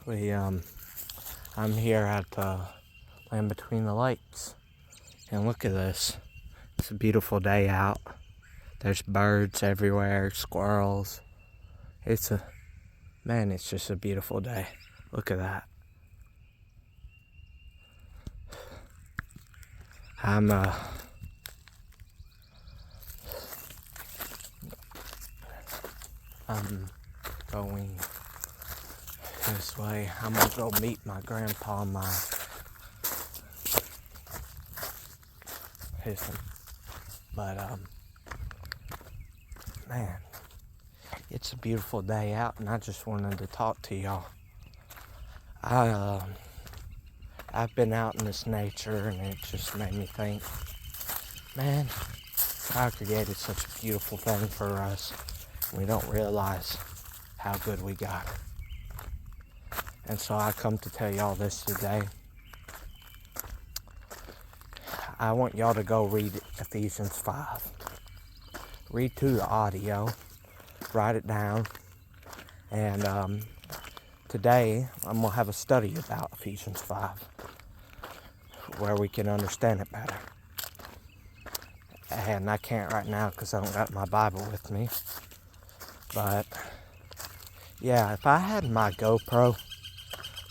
We I'm here at Land Between the Lakes, and look at this. It's a beautiful day out. There's birds everywhere, squirrels. It's just a beautiful day. Look at that. I'm going this way. I'm gonna go meet my grandpa, but man, it's a beautiful day out, and I just wanted to talk to y'all. I've been out in this nature, and it just made me think, man, God created such a beautiful thing for us. We don't realize how good we got it. And so I come to tell y'all this today. I want y'all to go read Ephesians 5. Read through the audio, write it down, and today I'm going to have a study about Ephesians 5 where we can understand it better. And I can't right now because I don't got my Bible with me. But yeah, if I had my GoPro,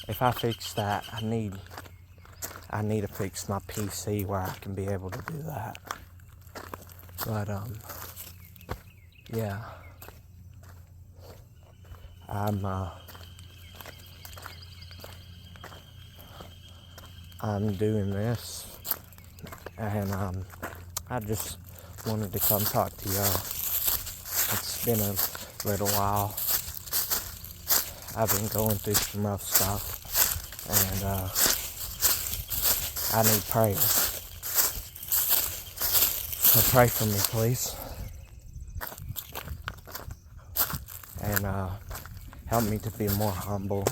if I fix that, I need to fix my PC where I can be able to do that. But yeah, I'm doing this, and I just wanted to come talk to y'all. It's been a little while. I've been going through some rough stuff, and I need prayer. So pray for me, please, and help me to be more humble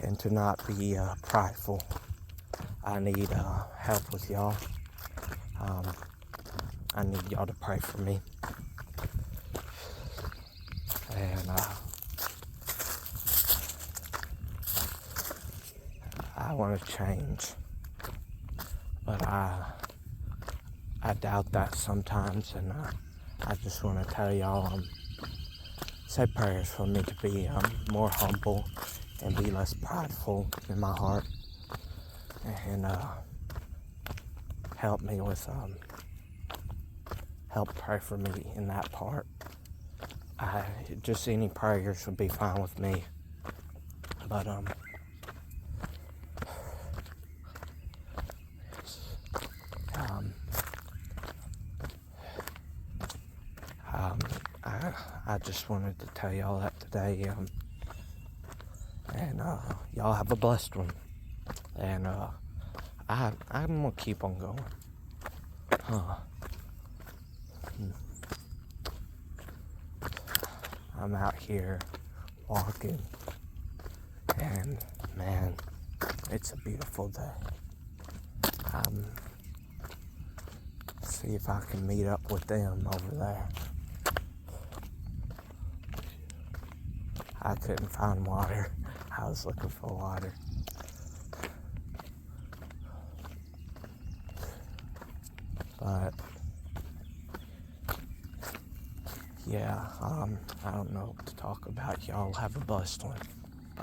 and to not be prideful. I need help with y'all. I need y'all to pray for me. And I want to change. But I doubt that sometimes. And I just want to tell y'all, say prayers for me to be more humble and be less prideful in my heart. And help me with help pray for me in that part. Just any prayers would be fine with me. But I just wanted to tell y'all that today. And y'all have a blessed one. And I'm gonna keep on going. I'm out here walking, and man, it's a beautiful day. See if I can meet up with them over there. I couldn't find water. I was looking for water. But yeah, I don't know what to talk about. Y'all have a blessed one.